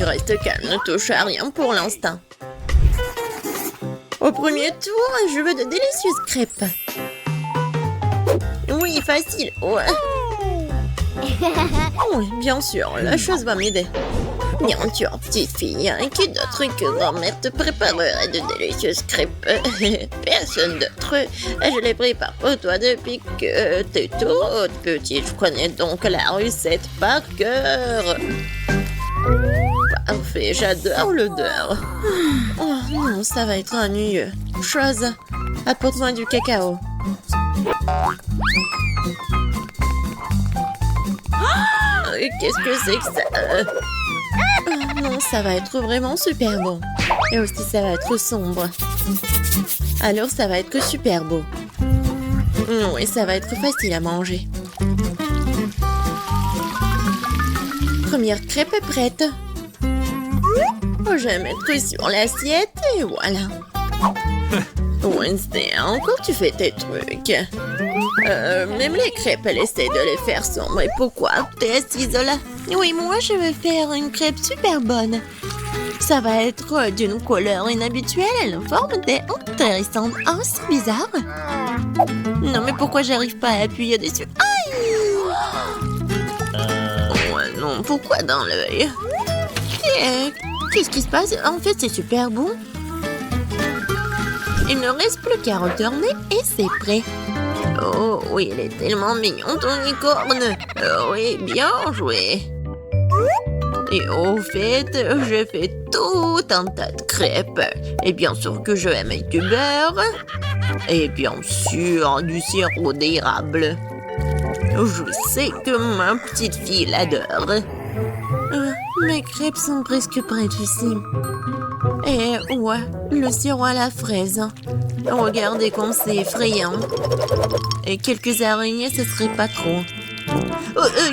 Reste calme, ne touche à rien pour l'instant. Au premier tour, je veux de délicieuses crêpes. Oui, facile. Ouais. Oui, bien sûr, la chose va m'aider. Bien sûr, petite fille, qui d'autre que grand-mère te préparerait de délicieuses crêpes? Personne d'autre. Je les prépare pour toi depuis que t'es toute petite. Je connais donc la recette par cœur. Parfait, j'adore l'odeur. Oh non, ça va être ennuyeux. Chose, apporte-moi du cacao. Qu'est-ce que c'est que ça? Oh non, ça va être vraiment super bon. Et aussi, ça va être sombre. Alors, ça va être super beau. Oui, ça va être facile à manger. Première crêpe est prête. Oh, je vais mettre sur l'assiette et voilà. Wednesday, encore tu fais tes trucs. Même les crêpes, elle essaie de les faire sombres. Et pourquoi t'es assise là? Oui, moi je vais faire une crêpe super bonne. Ça va être d'une couleur inhabituelle, une forme intéressante. Oh, c'est bizarre. Non, mais pourquoi j'arrive pas à appuyer dessus? Aïe! Ouais, non, pourquoi dans l'œil? Qu'est-ce qui se passe? En fait, c'est super bon. Il ne reste plus qu'à retourner et c'est prêt. Oh oui, il est tellement mignon ton licorne. Oui, bien joué. Et au fait, je fais tout un tas de crêpes. Et bien sûr que je vais mettre du beurre. Et bien sûr, du sirop d'érable. Je sais que ma petite fille l'adore. Mes crêpes sont presque prêtes ici. Et ouais, le sirop à la fraise. Regardez comme c'est effrayant. Et quelques araignées, ce serait pas trop.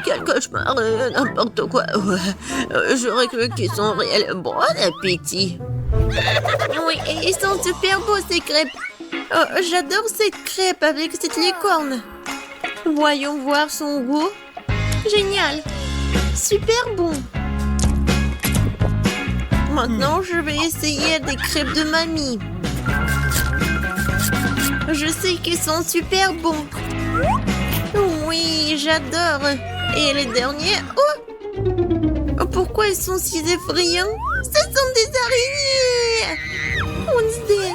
Quel cauchemar, n'importe quoi. J'aurais cru qu'ils sont réels. Bon appétit. Oui, et ils sont super beaux ces crêpes. Oh, j'adore cette crêpe avec cette licorne. Voyons voir son goût. Génial. Super bon. Maintenant, je vais essayer des crêpes de mamie. Je sais qu'ils sont super bons. Oui, j'adore. Et les derniers... Oh! Pourquoi ils sont si effrayants? Ce sont des araignées! Wednesday!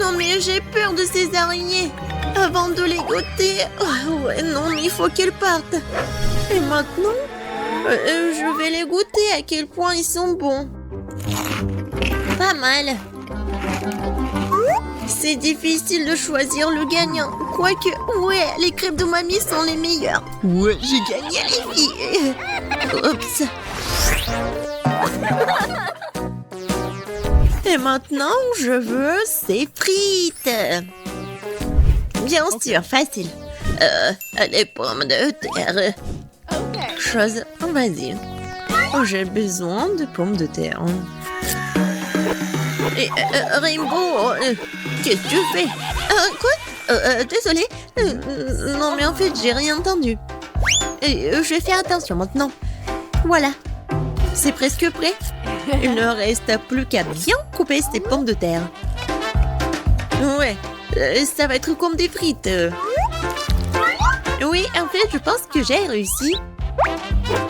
Non, mais j'ai peur de ces araignées. Avant de les goûter... Oh, ouais, non, mais il faut qu'elles partent. Et maintenant, je vais les goûter à quel point ils sont bons. Pas mal. C'est difficile de choisir le gagnant. Quoique, ouais, les crêpes de mamie sont les meilleures. Ouais, j'ai gagné les filles. Oups. Et maintenant, je veux ces frites. Bien sûr, facile. Les pommes de terre. Chose, vas-y. Oh, j'ai besoin de pommes de terre. Et, Rainbow, qu'est-ce que tu fais? Quoi? Désolée. Non, mais en fait, j'ai rien entendu. Je vais faire attention maintenant. Voilà. C'est presque prêt. Il ne reste plus qu'à bien couper ces pommes de terre. Ouais, ça va être comme des frites. Oui, en fait, je pense que j'ai réussi.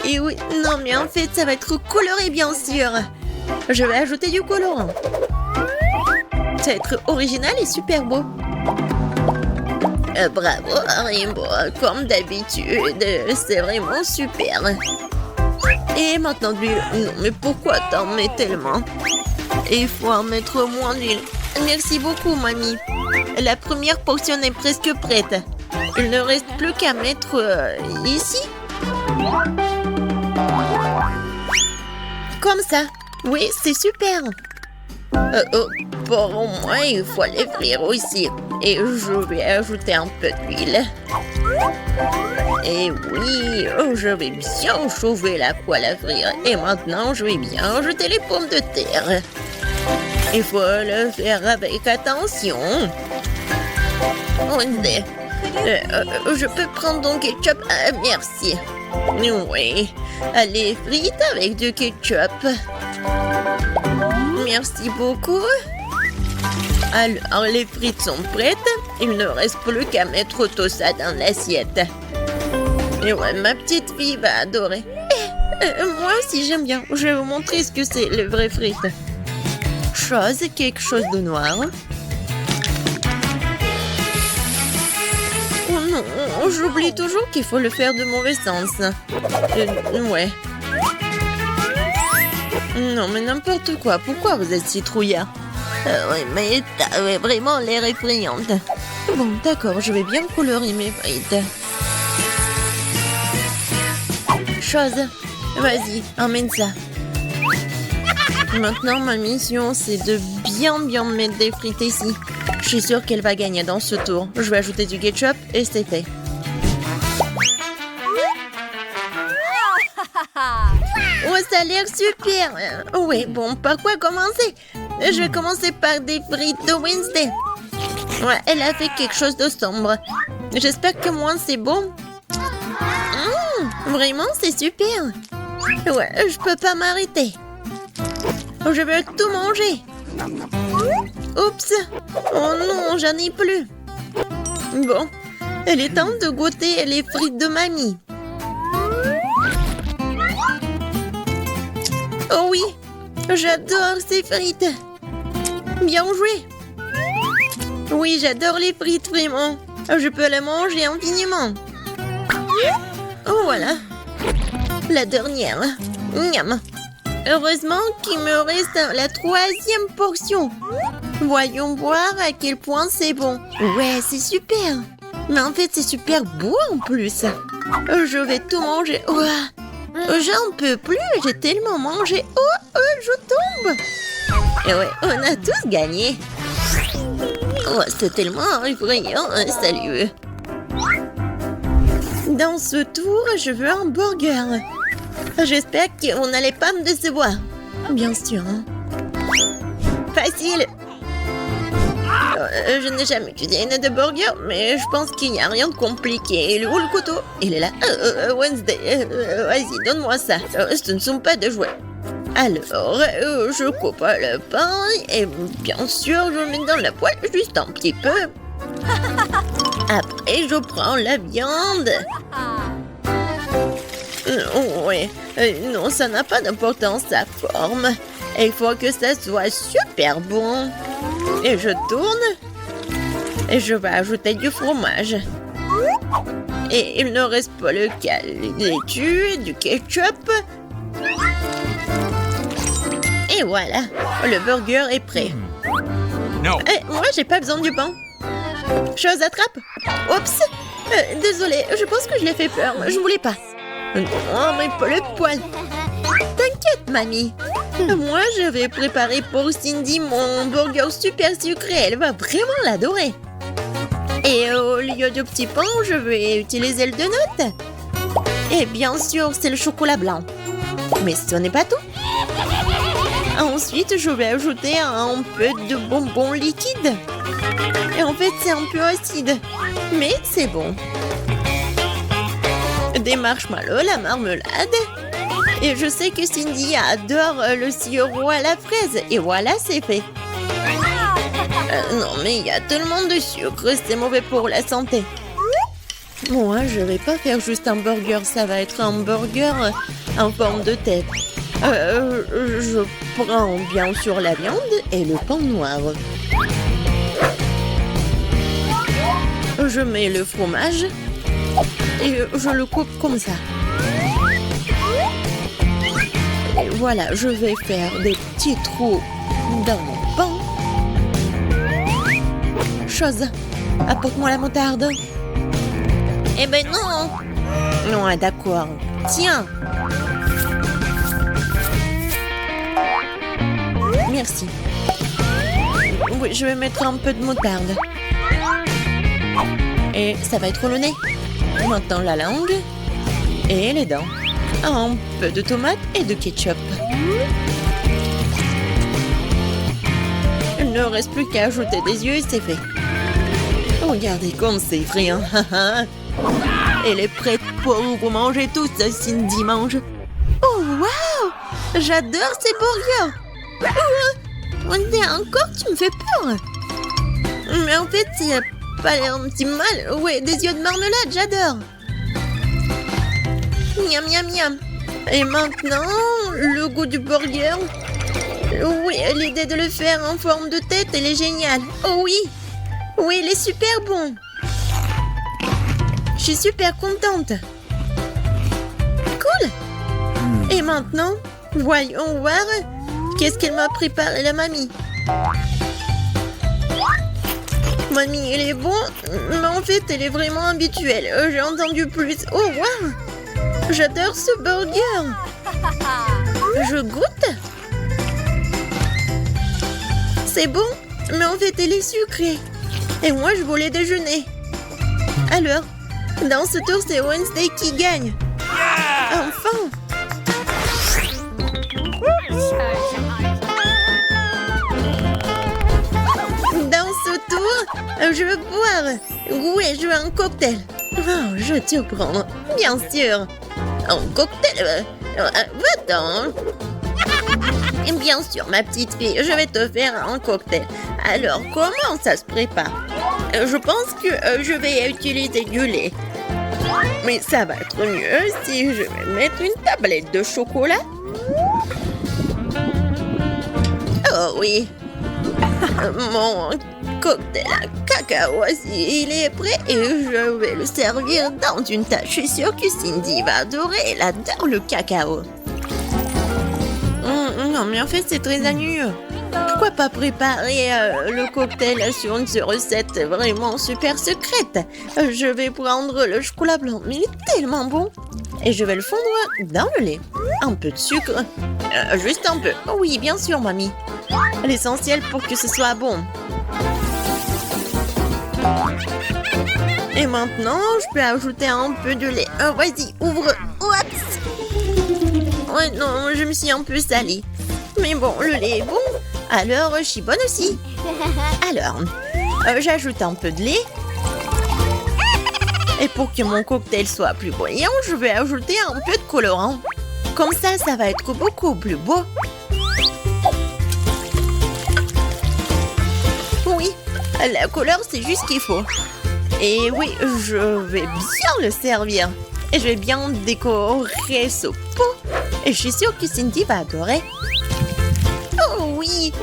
Et oui, non, mais en fait, ça va être coloré, bien sûr. Je vais ajouter du colorant. Ça va être original et super beau. Bravo, Rainbow. Comme d'habitude, c'est vraiment super. Et maintenant de l'huile. Non, mais pourquoi t'en mets tellement? Il faut en mettre moins d'huile. Merci beaucoup, mamie. La première portion est presque prête. Il ne reste plus qu'à mettre ici. Comme ça. Oui, c'est super. Pour moi, il faut les frire aussi. Et je vais ajouter un peu d'huile. Et oui, je vais bien chauffer la poêle à frire. Et maintenant, je vais bien ajouter les pommes de terre. Il faut le faire avec attention. Je peux prendre ton ketchup? Merci. Oui, Les frites avec du ketchup. Merci beaucoup. Alors, les frites sont prêtes. Il ne reste plus qu'à mettre tout ça dans l'assiette. Et ouais, ma petite fille va adorer. Moi aussi, j'aime bien. Je vais vous montrer ce que c'est, les vraies frites. Quelque chose de noir. Oh non, j'oublie toujours qu'il faut le faire de mauvais sens. Ouais. Non, mais n'importe quoi. Pourquoi vous êtes si trouillard? Oui, mais t'as vraiment l'air effrayante. Bon, d'accord, je vais bien colorer mes frites. Vas-y, emmène ça. Maintenant, ma mission, c'est de bien mettre des frites ici. Je suis sûre qu'elle va gagner dans ce tour. Je vais ajouter du ketchup et c'est fait. Oh, ça a l'air super. Oui, bon, par quoi commencer? Je vais commencer par des frites de Wednesday. Ouais, elle a fait quelque chose de sombre. J'espère que moi, c'est bon. Vraiment, c'est super. Ouais, je peux pas m'arrêter. Je veux tout manger. Oups. Oh non, j'en ai plus. Bon, il est temps de goûter les frites de mamie. Oh oui, j'adore ces frites. Bien joué. Oui, j'adore les frites, vraiment. Je peux les manger infiniment. Oh, voilà. La dernière. Miam. Heureusement qu'il me reste la 3e portion. Voyons voir à quel point c'est bon. Ouais, c'est super. Mais en fait, c'est super beau en plus. Je vais tout manger. Oh, j'en peux plus. J'ai tellement mangé. Oh, je tombe. Et ouais, on a tous gagné. Oh, c'est tellement effrayant. Salut. Dans ce tour, je veux un burger. J'espère qu'on n'allait pas me décevoir. Bien sûr. Facile. Je n'ai jamais cuisiné de burger, mais je pense qu'il n'y a rien de compliqué. Il est où le couteau? Il est là. Wednesday, vas-y, donne-moi ça. Ce ne sont pas de jouets. Alors, je coupe le pain et bien sûr, je le mets dans la poêle juste un petit peu. Après, je prends la viande. Oui, non, ça n'a pas d'importance, sa forme. Il faut que ça soit super bon. Et je tourne. Et je vais ajouter du fromage. Et il ne reste pas le cas laitue, du ketchup. Et voilà, le burger est prêt. No. Moi, j'ai pas besoin du pain. Attrape. Oups. Désolée, je pense que je l'ai fait peur. Je voulais pas. Non, mais pas le poil. T'inquiète, mamie. Moi, je vais préparer pour Cindy mon burger super sucré. Elle va vraiment l'adorer. Et au lieu de petit pain, je vais utiliser le donut. Et bien sûr, c'est le chocolat blanc. Mais ce n'est pas tout. Ensuite, je vais ajouter un peu de bonbons liquides. Et en fait, c'est un peu acide. Mais c'est bon. Des marshmallows, la marmelade. Et je sais que Cindy adore le sirop à la fraise. Et voilà, c'est fait. Non, mais il y a tellement de sucre, c'est mauvais pour la santé. Moi, je vais pas faire juste un burger, ça va être un burger en forme de tête. Je prends bien sûr la viande et le pain noir. Je mets le fromage et je le coupe comme ça. Et voilà, je vais faire des petits trous dans mon pain. Apporte-moi la moutarde. Eh ben non. Non, d'accord. Tiens. Merci. Oui, je vais mettre un peu de moutarde. Et ça va être le nez. Maintenant la langue. Et les dents. Un peu de tomate et de ketchup. Il ne reste plus qu'à ajouter des yeux et c'est fait. Regardez comme c'est effrayant. Elle est prête pour vous manger tout ça, Cindy mange. J'adore ces burgers. Wednesday, encore, tu me fais peur. Mais en fait, il a pas l'air un petit mal. Ouais, des yeux de marmelade, j'adore. Miam, miam, miam. Et maintenant, le goût du burger. Oui, l'idée de le faire en forme de tête, elle est géniale. Oh oui. Oui, il est super bon. Je suis super contente. Cool. Et maintenant, voyons voir qu'est-ce qu'elle m'a préparé la mamie. Mamie, elle est bon, mais en fait, elle est vraiment habituelle. J'ai entendu plus. Oh, waouh! J'adore ce burger. Je goûte. C'est bon, mais en fait, elle est sucrée. Et moi, je voulais déjeuner. Alors, dans ce tour, c'est Wednesday qui gagne. Enfin! Dans ce tour, je veux boire. Oui, je veux un cocktail. Oh, je te prends, bien sûr. Un cocktail, va-t'en. Bien sûr, ma petite fille, je vais te faire un cocktail. Alors, comment ça se prépare? Je pense que je vais utiliser du lait. Mais ça va être mieux si je vais mettre une tablette de chocolat. Oh oui. Mon cocktail à cacao, il est prêt et je vais le servir dans une tasse. Je suis sûre que Cindy va adorer. Elle adore le cacao. Non, mais en fait, c'est très ennuyeux. Pourquoi pas préparer le cocktail sur une recette vraiment super secrète? Je vais prendre le chocolat blanc, mais il est tellement bon. Et je vais le fondre dans le lait. Un peu de sucre. Juste un peu. Oui, bien sûr, mamie. L'essentiel pour que ce soit bon. Et maintenant, je peux ajouter un peu de lait. Vas-y, ouvre. Oups. Ouais, non, je me suis un peu salie. Mais bon, le lait est bon. Alors, je suis bonne aussi. Alors, j'ajoute un peu de lait. Et pour que mon cocktail soit plus brillant, je vais ajouter un peu de colorant. Comme ça va être beaucoup plus beau. Oui, la couleur, c'est juste ce qu'il faut. Et oui, je vais bien le servir. Et je vais bien décorer ce pot. Et je suis sûre que Cindy va adorer. Oh oui,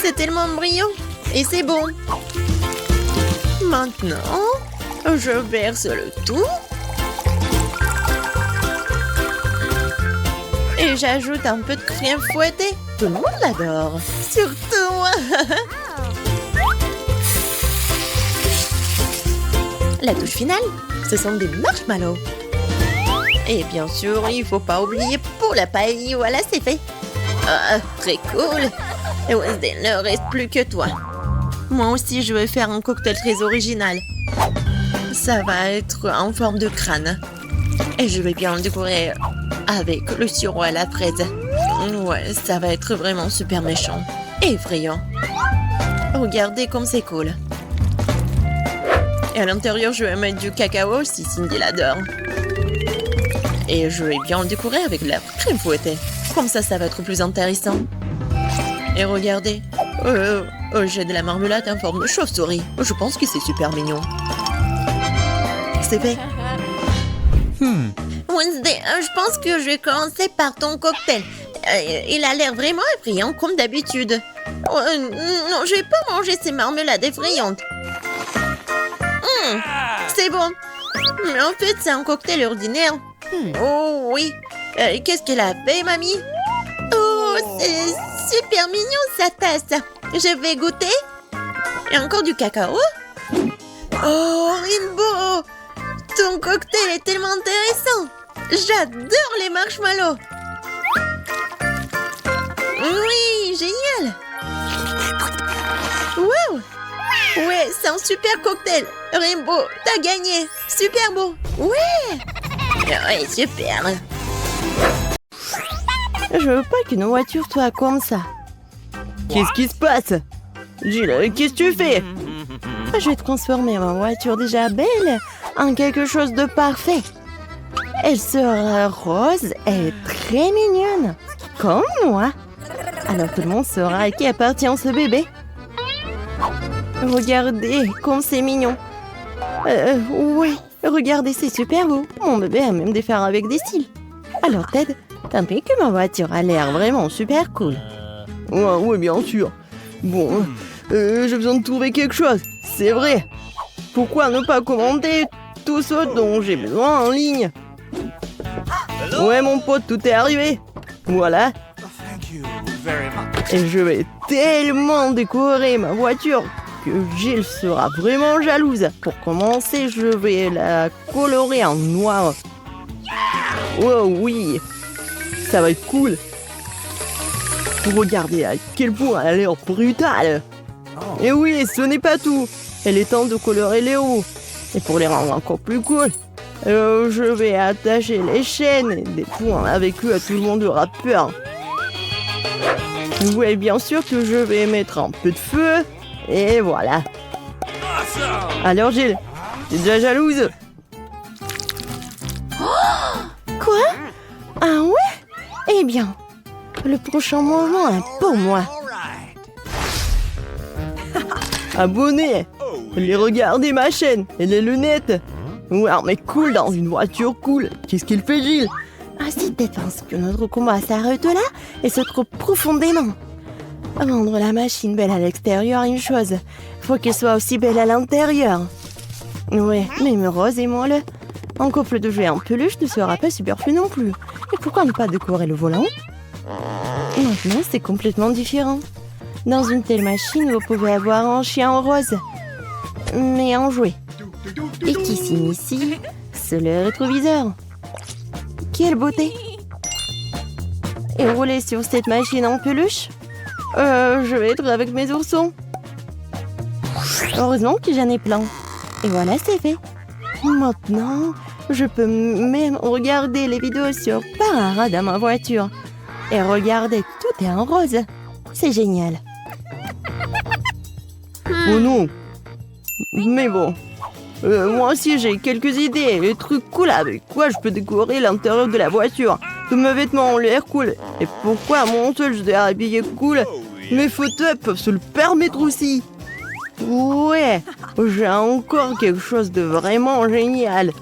c'est tellement brillant. Et c'est bon. Maintenant, je verse le tout. Et j'ajoute un peu de crème fouettée. Tout le monde l'adore. Surtout moi. La touche finale, ce sont des marshmallows. Et bien sûr, il ne faut pas oublier pour la paille. Voilà, c'est fait. Ah, très cool. Et Wednesday, il ne reste plus que toi. Moi aussi, je vais faire un cocktail très original. Ça va être en forme de crâne. Et je vais bien le décorer avec le sirop à la fraise. Ouais, ça va être vraiment super méchant. Et effrayant. Regardez comme c'est cool. Et à l'intérieur, je vais mettre du cacao si Cindy l'adore. Et je vais bien le décorer avec de la crème fouettée. Comme ça va être plus intéressant. Et regardez. J'ai de la marmelade en forme de chauve-souris. Je pense que c'est super mignon. C'est fait. Wednesday, je pense que je vais commencer par ton cocktail. Il a l'air vraiment effrayant comme d'habitude. Non, je vais pas manger ces marmelades effrayantes. C'est bon. Mais en fait, c'est un cocktail ordinaire. Oh oui. Qu'est-ce qu'elle a fait, mamie? Oh, c'est super mignon, sa tasse. Je vais goûter. Et encore du cacao. Oh, Rainbow. Ton cocktail est tellement intéressant. J'adore les marshmallows. Oui, génial. Wow. Ouais, c'est un super cocktail. Rainbow, t'as gagné. Super beau. Ouais. Ouais, super. Je veux pas qu'une voiture soit comme ça. Qu'est-ce qui se passe? Gilles, qu'est-ce que tu fais? Je vais transformer ma voiture déjà belle en quelque chose de parfait. Elle sera rose et très mignonne. comme moi. Alors tout le monde saura à qui appartient ce bébé. Regardez comme c'est mignon. Ouais, regardez, c'est super beau. Mon bébé a même des phares avec des cils. Alors Ted, t'as vu que ma voiture a l'air vraiment super cool. Ouais, bien sûr. Bon, j'ai besoin de trouver quelque chose. C'est vrai. Pourquoi ne pas commander tout ce dont j'ai besoin en ligne? Ouais, mon pote, tout est arrivé. Voilà. Et je vais tellement décorer ma voiture que Jill sera vraiment jalouse. Pour commencer, je vais la colorer en noir. Oh oui, ça va être cool. Regardez à quel point elle a l'air brutale. Et oui, ce n'est pas tout. Il est temps de colorer les roues. Et pour les rendre encore plus cool, je vais attacher les chaînes et des points avec eux, tout le monde aura peur. Oui, bien sûr que je vais mettre un peu de feu. Et voilà. Alors Jill, t'es déjà jalouse? Quoi? Ah ouais? Eh bien, le prochain mouvement est pour moi. Abonnez, allez regarder ma chaîne et les lunettes. Ouais, mais cool dans une voiture cool. Qu'est-ce qu'il fait, Jill? Ah si Ted pense que notre combat s'arrête là et se trouve profondément. Rendre la machine belle à l'extérieur est une chose. Faut qu'elle soit aussi belle à l'intérieur. Ouais, même Rose et moi, un couple de jouets en peluche ne sera pas superflu non plus. Et pourquoi ne pas décorer le volant? Maintenant, c'est complètement différent. Dans une telle machine, vous pouvez avoir un chien rose, mais en jouet. Et qui s'initie, c'est le rétroviseur. Quelle beauté! Et rouler sur cette machine en peluche? Je vais être avec mes oursons. Heureusement que j'en ai plein. Et voilà, c'est fait. Maintenant, je peux même regarder les vidéos sur Parara dans ma voiture. Et regardez, tout est en rose. C'est génial. Oh non. Mais bon. Moi aussi, j'ai quelques idées. Les trucs cool avec quoi je peux décorer l'intérieur de la voiture. Tous mes vêtements ont l'air cool. Et pourquoi mon seul je dois habiller cool? Mes fauteuils peuvent se le permettre aussi. Ouais, j'ai encore quelque chose de vraiment génial.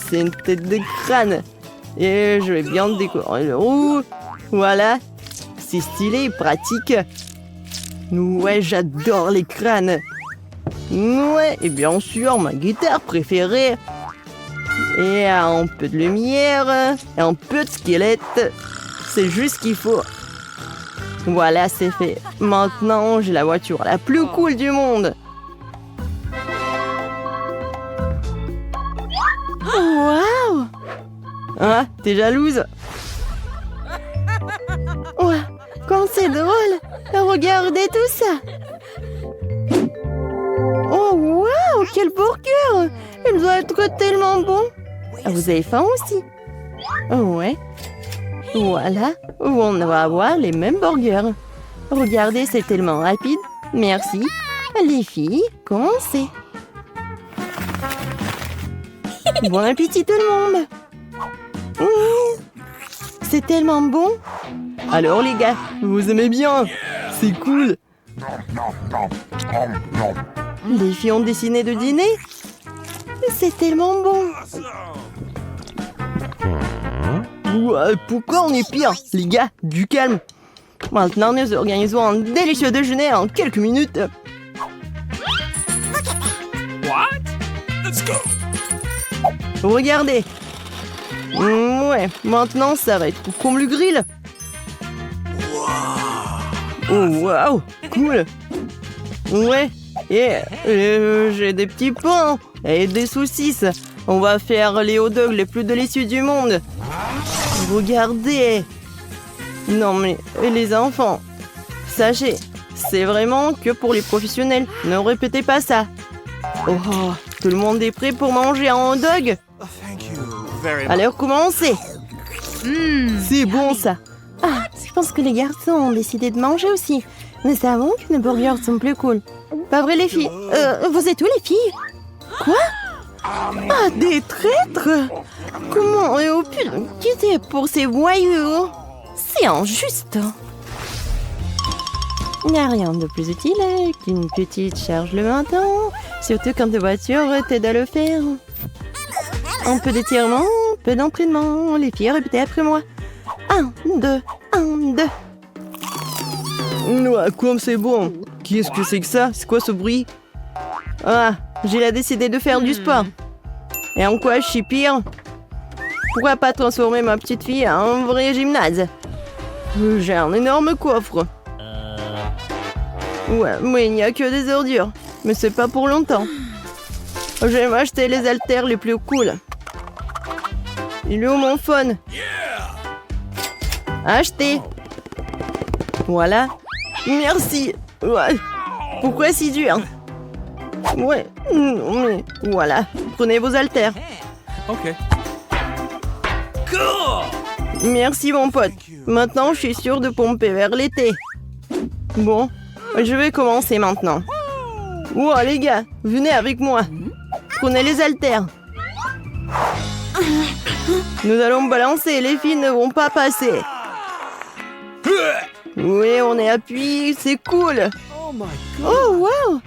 C'est une tête de crâne. Et je vais bien décorer le roue. Voilà. C'est stylé et pratique. Ouais, j'adore les crânes. Ouais, et bien sûr, ma guitare préférée. Et un peu de lumière, et un peu de squelette. C'est juste ce qu'il faut. Voilà, c'est fait. Maintenant, j'ai la voiture la plus cool du monde. Waouh! Hein? T'es jalouse? Ouais, comme c'est drôle! Regardez tout ça! Oh waouh! Quel burger! Il doit être tellement bon! Ah, vous avez faim aussi? Ouais. Voilà, on va avoir les mêmes burgers. Regardez, c'est tellement rapide. Merci. Les filles, commencez. Bon appétit tout le monde. C'est tellement bon. Alors les gars, vous aimez bien? C'est cool. Les filles ont décidé de dîner? C'est tellement bon. Ouais, pourquoi on est pire? Les gars, du calme. Maintenant, nous organisons un délicieux déjeuner en quelques minutes. What? Let's go. Regardez. Ouais, maintenant ça va être comme le grill. Oh waouh, cool. Ouais, et j'ai des petits pains et des saucisses. On va faire les hot dogs les plus délicieux du monde. Regardez. Non mais les enfants, sachez, c'est vraiment que pour les professionnels. Ne répétez pas ça. Oh, tout le monde est prêt pour manger un hot dog? Alors commencez. C'est bon ça. Ah, je pense que les garçons ont décidé de manger aussi. Nous savons que nos burgers sont plus cool. Pas vrai les filles? Vous êtes où les filles? Quoi? Ah, des traîtres? Comment? Oh putain, qui c'est pour ces voyous? C'est injuste. Il n'y a rien de plus utile qu'une petite charge le matin, surtout quand les voitures t'aident à le faire. Un peu d'étirement, un peu d'entraînement. Les filles, répétez après moi. 1, 2, 1, 2. Ouais, comme c'est bon. Qu'est-ce que c'est que ça? C'est quoi ce bruit? Ah, j'ai décidé de faire du sport. Et en quoi je suis pire? Pourquoi pas transformer ma petite fille en un vrai gymnase? J'ai un énorme coffre. Ouais, mais il n'y a que des ordures. Mais c'est pas pour longtemps. Je vais m'acheter les haltères les plus cool. Il est où mon phone? Acheté. Voilà. Merci. Ouais. Pourquoi si dur? Ouais. Non, mais voilà. Prenez vos haltères. Okay. Cool. Merci mon pote. Maintenant, je suis sûre de pomper vers l'été. Bon, je vais commencer maintenant. Wow, les gars, venez avec moi. Prenez les haltères. Nous allons balancer, les filles ne vont pas passer. Oui, on est appuyé, c'est cool. Oh my god. Oh, wow.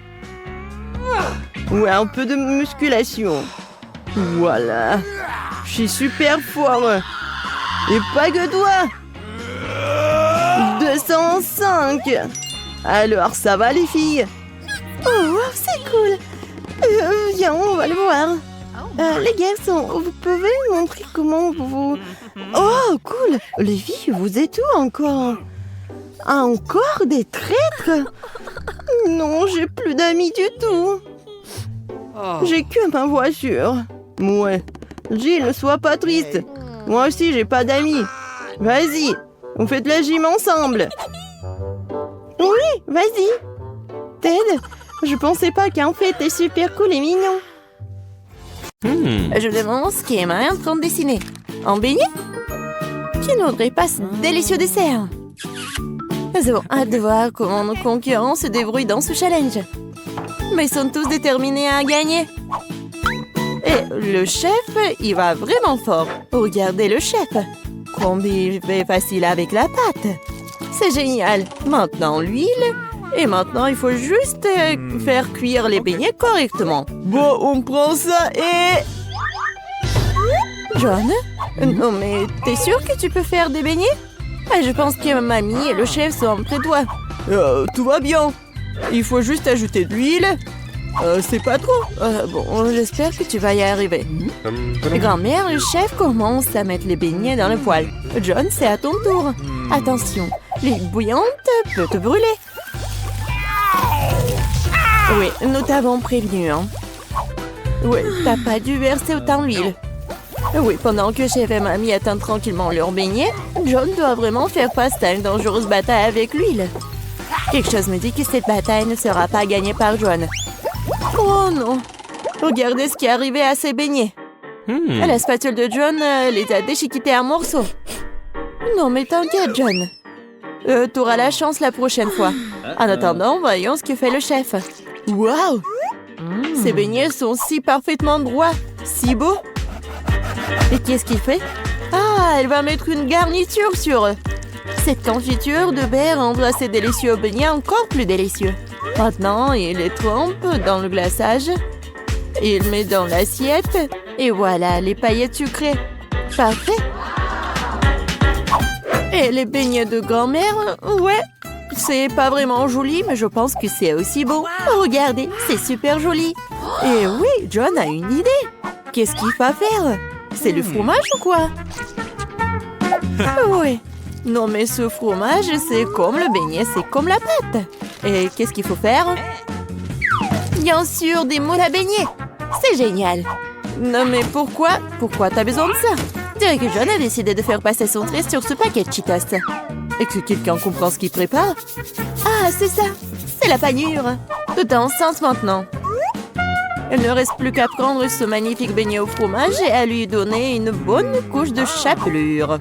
Ouais, un peu de musculation. Voilà. Je suis super fort. Et pas que toi. 205. Alors, ça va les filles? Oh, wow, c'est cool. Viens, on va le voir. Les garçons, vous pouvez montrer comment vous... Oh, cool. Les filles, vous êtes où encore? Encore des traîtres? Non, j'ai plus d'amis du tout. J'ai que ma voiture. Ouais. Jill, ne sois pas triste. Moi aussi, j'ai pas d'amis. Vas-y, on fait de la gym ensemble. Oui, vas-y. Ted, je pensais pas qu'en fait t'es super cool et mignon. Je demande ce qu'Emma est en train de dessiner. Un beignet? Qui n'aurait pas ce délicieux dessert? Nous avons hâte de voir comment nos concurrents se débrouillent dans ce challenge. Mais ils sont tous déterminés à gagner. Et le chef, il va vraiment fort. Regardez le chef. Combien il fait facile avec la pâte. C'est génial. Maintenant l'huile. Et maintenant, il faut juste faire cuire les beignets correctement. Bon, on prend ça et... John? Non mais, t'es sûr que tu peux faire des beignets? Je pense que mamie et le chef sont près de toi. Tout va bien. Il faut juste ajouter de l'huile. C'est pas trop. Bon, j'espère que tu vas y arriver. Grand-mère, le chef commence à mettre les beignets dans le poêle. John, c'est à ton tour. Attention, l'huile bouillante peut te brûler. Oui, nous t'avons prévenu, hein. Oui, t'as pas dû verser autant d'huile. Oui, pendant que chef et mamie attendent tranquillement leur beignet, John doit vraiment faire face à une dangereuse bataille avec l'huile. Quelque chose me dit que cette bataille ne sera pas gagnée par John. Oh non! Regardez ce qui est arrivé à ces beignets. La spatule de John les a déchiquetés en morceaux. Non mais t'inquiète, John. T'auras la chance la prochaine fois. En attendant, voyons ce que fait le chef. Waouh! Ces beignets sont si parfaitement droits, si beaux. Et qu'est-ce qu'il fait? Ah, elle va mettre une garniture sur eux. Cette confiture de baie rendra ces délicieux beignets encore plus délicieux. Maintenant, il les trempe dans le glaçage. Il met dans l'assiette. Et voilà, les paillettes sucrées. Parfait. Et les beignets de grand-mère, ouais. C'est pas vraiment joli, mais je pense que c'est aussi beau. Regardez, c'est super joli. Et oui, John a une idée. Qu'est-ce qu'il va faire? C'est le fromage ou quoi? Oui. Non, mais ce fromage, c'est comme le beignet, c'est comme la pâte. Et qu'est-ce qu'il faut faire? Bien sûr, des moules à beignets. C'est génial. Non, mais pourquoi? Pourquoi t'as besoin de ça? Je dirais que John a décidé de faire passer son trait sur ce paquet de Cheetos. Et que quelqu'un comprend ce qu'il prépare? Ah, c'est ça. C'est la panure. Tout est enceinte maintenant. Il ne reste plus qu'à prendre ce magnifique beignet au fromage et à lui donner une bonne couche de chapelure.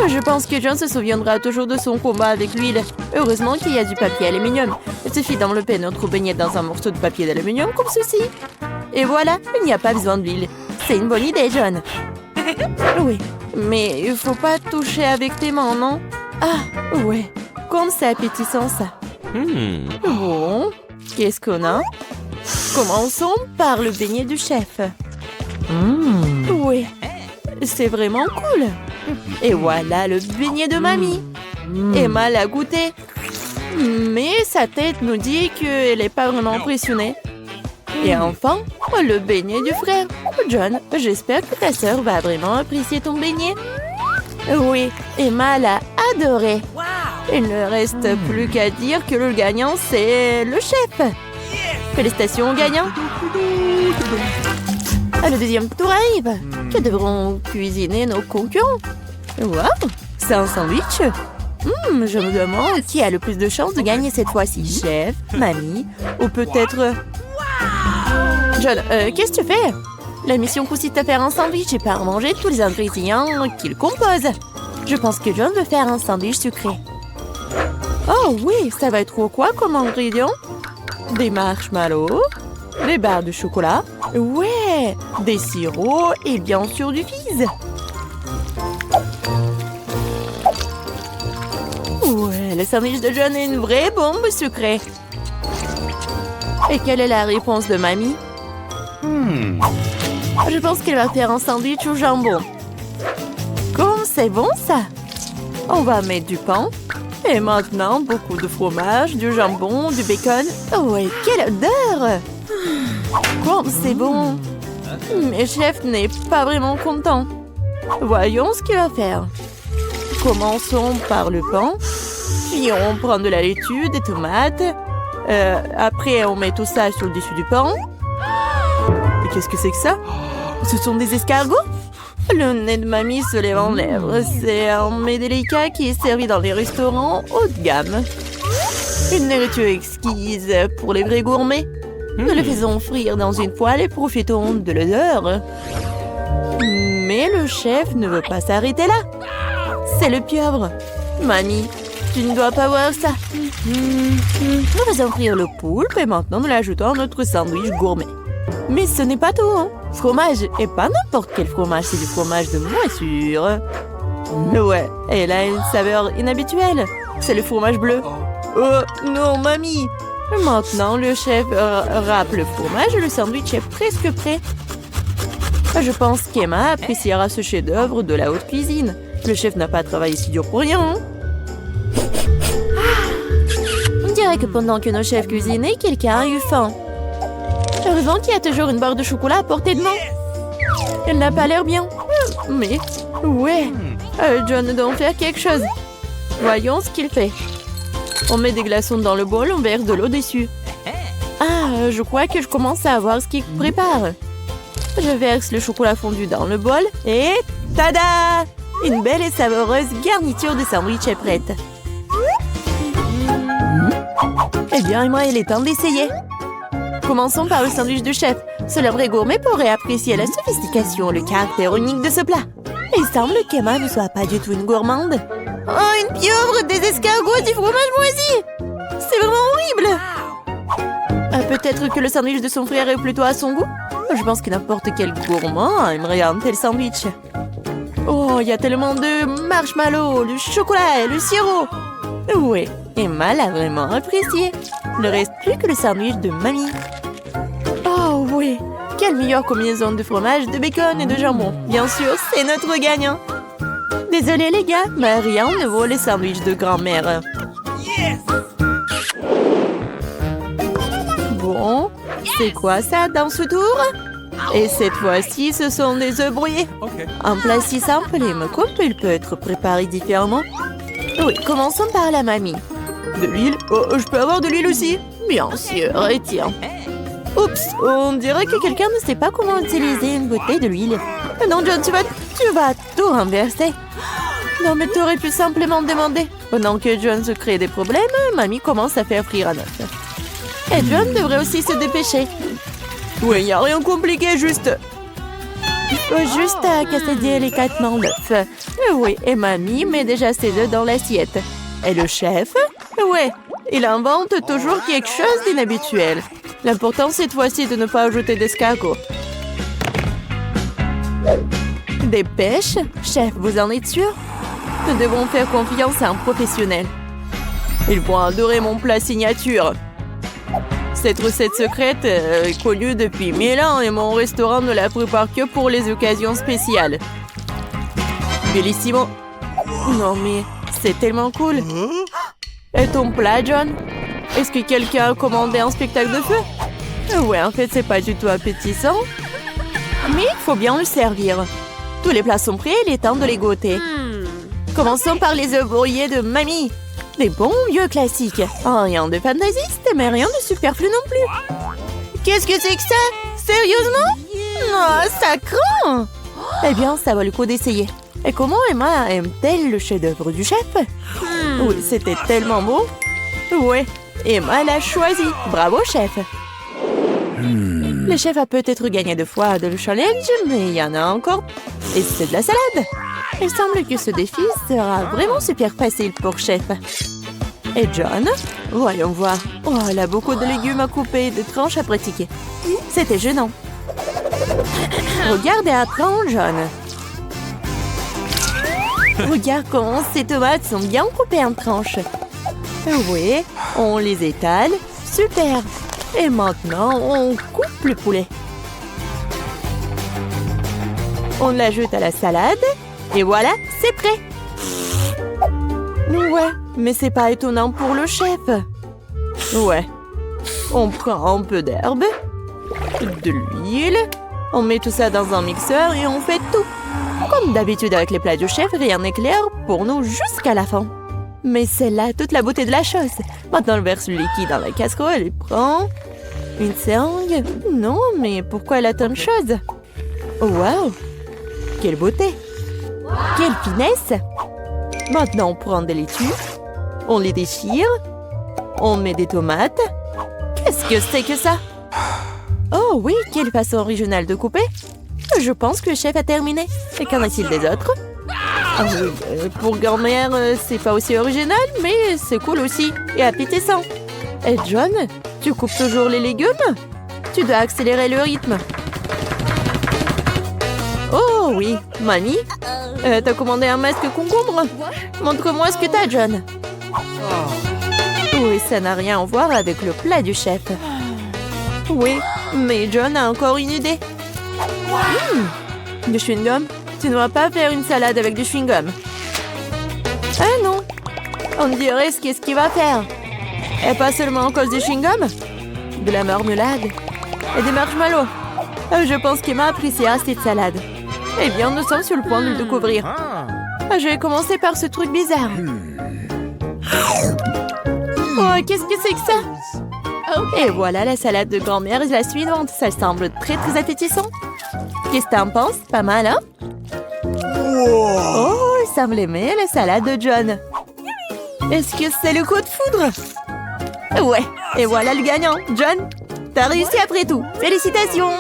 Je pense que John se souviendra toujours de son combat avec l'huile. Heureusement qu'il y a du papier aluminium. Il suffit d'enlever notre beignet dans un morceau de papier d'aluminium comme ceci. Et voilà, il n'y a pas besoin d'huile. C'est une bonne idée, John. Oui, Mais il faut pas toucher avec tes mains, non? Ah, ouais. Comme c'est appétissant, ça. Bon, qu'est-ce qu'on a? Commençons par le beignet du chef. Oui, c'est vraiment cool. Et voilà le beignet de mamie. Emma l'a goûté. Mais sa tête nous dit qu'elle n'est pas vraiment impressionnée. Et enfin, le beignet du frère. John, j'espère que ta sœur va vraiment apprécier ton beignet. Oui, Emma l'a adoré. Il ne reste plus qu'à dire que le gagnant, c'est le chef. Félicitations au gagnant. Le deuxième tour arrive. Que devront cuisiner nos concurrents? Waouh, c'est un sandwich. Je me demande qui a le plus de chances de gagner cette fois-ci. Chef, mamie ou peut-être... John, qu'est-ce que tu fais? La mission consiste à faire un sandwich et pas à manger tous les ingrédients qu'il compose. Je pense que John veut faire un sandwich sucré. Oh oui, ça va être quoi comme ingrédients? Des marshmallows, des barres de chocolat, ouais, des sirops et bien sûr du fizz. Ouais, le sandwich de John est une vraie bombe sucrée. Et quelle est la réponse de mamie? Je pense qu'elle va faire un sandwich au jambon. Comme c'est bon ça! On va mettre du pain. Et maintenant, beaucoup de fromage, du jambon, du bacon. Oh, et quelle odeur! Comme c'est bon! Mais chef n'est pas vraiment content. Voyons ce qu'il va faire. Commençons par le pain. Puis on prend de la laitue, des tomates. Après, on met tout ça sur le dessus du pain. Et qu'est-ce que c'est que ça? Ce sont des escargots? Le nez de mamie se lève en lèvres. C'est un mets délicat qui est servi dans les restaurants haut de gamme. Une nourriture exquise pour les vrais gourmets. Nous le faisons frire dans une poêle et profitons de l'odeur. Mais le chef ne veut pas s'arrêter là. C'est le pieuvre. Mamie, tu ne dois pas voir ça. Nous faisons frire le poulpe et maintenant nous l'ajoutons à notre sandwich gourmet. Mais ce n'est pas tout, hein. Fromage, et pas n'importe quel fromage, c'est du fromage de moisissure. Ouais, elle a une saveur inhabituelle. C'est le fromage bleu. Oh, non, mamie. Maintenant, le chef râpe le fromage et le sandwich est presque prêt. Je pense qu'Emma appréciera ce chef-d'œuvre de la haute cuisine. Le chef n'a pas travaillé si dur pour rien, hein. On dirait que pendant que nos chefs cuisinaient, quelqu'un a eu faim. Heureusement qu'il y a toujours une barre de chocolat à portée de main. Elle n'a pas l'air bien. Mais, ouais, John doit en faire quelque chose. Voyons ce qu'il fait. On met des glaçons dans le bol, on verse de l'eau dessus. Ah, je crois que je commence à voir ce qu'il prépare. Je verse le chocolat fondu dans le bol et... Tada! Une belle et savoureuse garniture de sandwich est prête. Eh bien, moi, il est temps d'essayer. Commençons par le sandwich du chef. Seul un vrai gourmet pourrait apprécier la sophistication, le caractère unique de ce plat. Il semble qu'Emma ne soit pas du tout une gourmande. Oh, une pieuvre, des escargots et du fromage moisi! C'est vraiment horrible! Peut-être que le sandwich de son frère est plutôt à son goût? Je pense que n'importe quel gourmand aimerait un tel sandwich. Oh, il y a tellement de marshmallows, le chocolat et le sirop! Oui, Emma l'a vraiment apprécié. Il ne reste plus que le sandwich de mamie. Oh oui, quelle meilleure combinaison de fromage, de bacon et de jambon. Bien sûr, c'est notre gagnant. Désolé les gars, mais rien ne vaut les sandwichs de grand-mère. Bon, c'est quoi ça dans ce tour? Et cette fois-ci, ce sont des œufs brouillés. Un plat si simple et coupe, il peut être préparé différemment. Oui, commençons par la mamie. De l'huile? Oh, je peux avoir de l'huile aussi? Bien sûr, et tiens. Oups, on dirait que quelqu'un ne sait pas comment utiliser une bouteille de l'huile. Non, John, tu vas tout renverser. Non, mais tu aurais pu simplement demander. Pendant que John se crée des problèmes, mamie commence à faire frire un œuf. Et John devrait aussi se dépêcher. Oui, il n'y a rien de compliqué, juste... Il faut juste casser délicatement l'œuf. Oui, et mamie met déjà ses œufs dans l'assiette. Et le chef? Ouais, il invente toujours quelque chose d'inhabituel. L'important cette fois-ci de ne pas ajouter d'escargot. Des pêches? Chef, vous en êtes sûr? Nous devons faire confiance à un professionnel. Ils vont adorer mon plat signature. Cette recette secrète est connue depuis 1000 ans et mon restaurant ne la prépare que pour les occasions spéciales. Bellissimo. Non mais, c'est tellement cool. Et ton plat, John? Est-ce que quelqu'un a commandé un spectacle de feu? Ouais, en fait, c'est pas du tout appétissant. Mais il faut bien le servir. Tous les plats sont prêts, il est temps de les goûter. Commençons par les œufs brouillés de mamie. Des bons vieux classiques. Rien de fantaisiste, mais rien de superflu non plus. Qu'est-ce que c'est que ça? Sérieusement? Oh, ça craint! Eh bien, ça vaut le coup d'essayer. Et comment Emma aime-t-elle le chef-d'œuvre du chef? Oui, c'était tellement beau. Oui, Emma l'a choisi. Bravo, chef. Le chef a peut-être gagné 2 fois de le challenge, mais il y en a encore. Et c'est de la salade. Il semble que ce défi sera vraiment super facile pour chef. Et John? Voyons voir. Oh, elle a beaucoup de légumes à couper et de tranches à pratiquer. C'était gênant. Regarde et apprends, John. Regarde comment ces tomates sont bien coupées en tranches. Oui, on les étale. Super. Et maintenant, on coupe le poulet. On l'ajoute à la salade. Et voilà, c'est prêt. Ouais, mais c'est pas étonnant pour le chef. Ouais. On prend un peu d'herbe, de l'huile, on met tout ça dans un mixeur et on fait tout. Comme d'habitude avec les plats du chef, rien n'est clair pour nous jusqu'à la fin. Mais c'est là toute la beauté de la chose. Maintenant, on verse le liquide dans la casserole et prend une seringue. Non, mais pourquoi elle a tant de choses? Waouh! Quelle beauté! Quelle finesse! Maintenant, on prend des laitues, on les déchire, on met des tomates. Qu'est-ce que c'est que ça? Oh oui, quelle façon originale de couper! Je pense que le chef a terminé. Et qu'en est-il des autres? Ah oui, pour grand-mère, c'est pas aussi original, mais c'est cool aussi et appétissant. Et John, tu coupes toujours les légumes? Tu dois accélérer le rythme. Oh oui, mamie, t'as commandé un masque concombre? Montre-moi ce que t'as, John. Oui, ça n'a rien à voir avec le plat du chef. Oui, mais John a encore une idée. Du chewing-gum? Tu ne vas pas faire une salade avec du chewing-gum. Ah non, on dirait ce qu'est-ce qu'il va faire. Et pas seulement à cause du chewing-gum, de la marmelade et des marshmallows. Je pense qu'Emma appréciera cette salade. Eh bien, nous sommes sur le point de le découvrir. Je vais commencer par ce truc bizarre. Oh, qu'est-ce que c'est que ça? Et voilà la salade de grand-mère et la suivante. Ça semble très très appétissant. Qu'est-ce que t'en penses? Pas mal, hein? Oh, il semble aimer la salade de John. Est-ce que c'est le coup de foudre? Ouais, et voilà le gagnant. John, t'as réussi après tout. Félicitations!